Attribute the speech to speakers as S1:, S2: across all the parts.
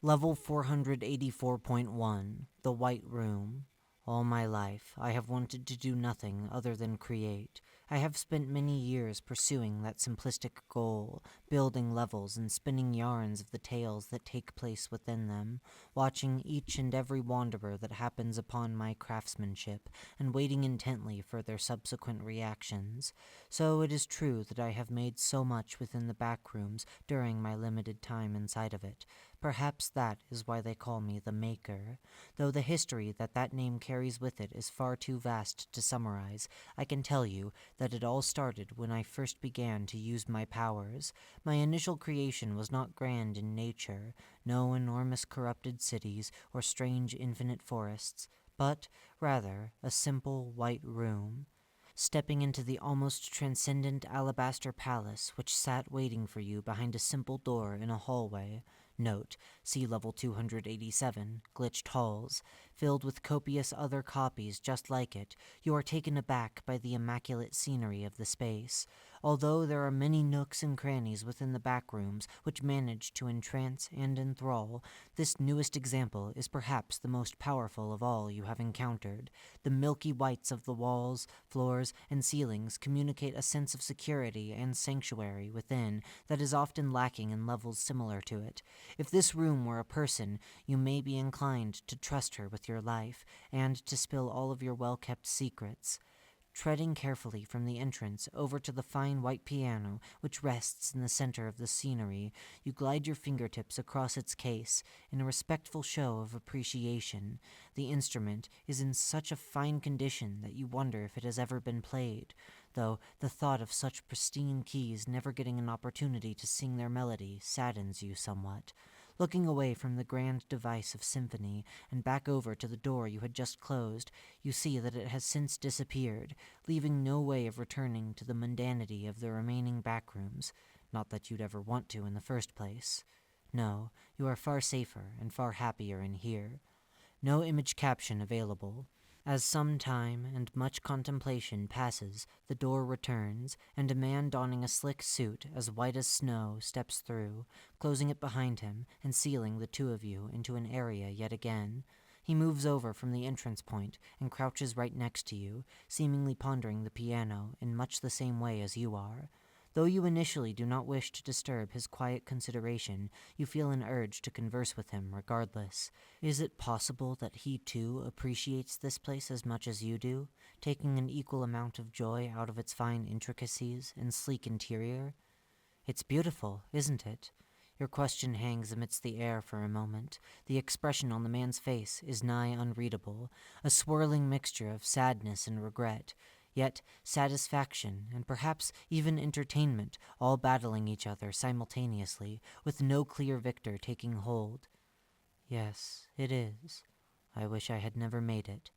S1: Level 484.1, The White Room. All my life, I have wanted to do nothing other than create. I have spent many years pursuing that simplistic goal, building levels and spinning yarns of the tales that take place within them, watching each and every wanderer that happens upon my craftsmanship, and waiting intently for their subsequent reactions. So it is true that I have made so much within the Backrooms during my limited time inside of it. Perhaps that is why they call me the Maker. Though the history that name carries with it is far too vast to summarize, I can tell you that it all started when I first began to use my powers. My initial creation was not grand in nature, no enormous corrupted cities or strange infinite forests, but rather a simple white room. Stepping into the almost transcendent alabaster palace which sat waiting for you behind a simple door in a hallway. Note, see level 287, glitched halls. Filled with copious other copies just like it, you are taken aback by the immaculate scenery of the space. Although there are many nooks and crannies within the Backrooms which manage to entrance and enthrall, this newest example is perhaps the most powerful of all you have encountered. The milky whites of the walls, floors, and ceilings communicate a sense of security and sanctuary within that is often lacking in levels similar to it. If this room were a person, you may be inclined to trust her with your life, and to spill all of your well-kept secrets. Treading carefully from the entrance over to the fine white piano which rests in the center of the scenery, you glide your fingertips across its case in a respectful show of appreciation. The instrument is in such a fine condition that you wonder if it has ever been played, though the thought of such pristine keys never getting an opportunity to sing their melody saddens you somewhat. Looking away from the grand device of symphony and back over to the door you had just closed, you see that it has since disappeared, leaving no way of returning to the mundanity of the remaining Backrooms. Not that you'd ever want to in the first place. No, you are far safer and far happier in here. No image caption available. As some time and much contemplation passes, the door returns, and a man donning a slick suit as white as snow steps through, closing it behind him and sealing the two of you into an area yet again. He moves over from the entrance point and crouches right next to you, seemingly pondering the piano in much the same way as you are. Though you initially do not wish to disturb his quiet consideration, you feel an urge to converse with him regardless. Is it possible that he too appreciates this place as much as you do, taking an equal amount of joy out of its fine intricacies and sleek interior? It's beautiful, isn't it? Your question hangs amidst the air for a moment. The expression on the man's face is nigh unreadable, a swirling mixture of sadness and regret, yet satisfaction and perhaps even entertainment all battling each other simultaneously, with no clear victor taking hold. Yes, it is. I wish I had never made it.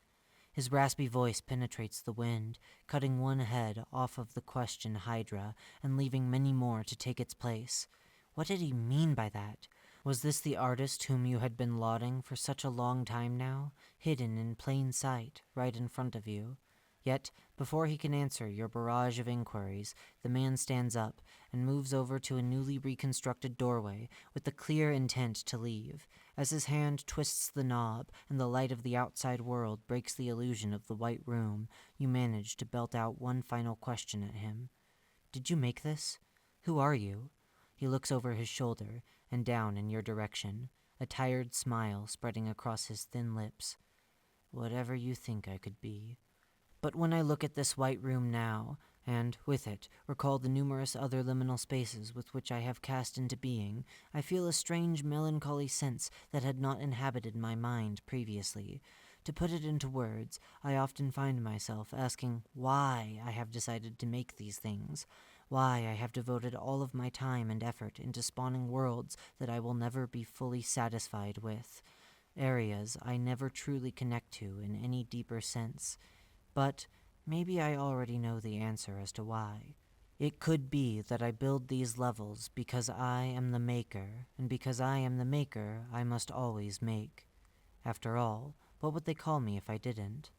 S1: His raspy voice penetrates the wind, cutting one head off of the question hydra and leaving many more to take its place. What did he mean by that? Was this the artist whom you had been lauding for such a long time now, hidden in plain sight, right in front of you? Yet, before he can answer your barrage of inquiries, the man stands up and moves over to a newly reconstructed doorway with the clear intent to leave. As his hand twists the knob and the light of the outside world breaks the illusion of the white room, you manage to belt out one final question at him. Did you make this? Who are you? He looks over his shoulder and down in your direction, a tired smile spreading across his thin lips. Whatever you think I could be. But when I look at this white room now, and, with it, recall the numerous other liminal spaces with which I have cast into being, I feel a strange melancholy sense that had not inhabited my mind previously. To put it into words, I often find myself asking why I have decided to make these things, why I have devoted all of my time and effort into spawning worlds that I will never be fully satisfied with, areas I never truly connect to in any deeper sense. But maybe I already know the answer as to why. It could be that I build these levels because I am the maker, and because I am the maker, I must always make. After all, what would they call me if I didn't?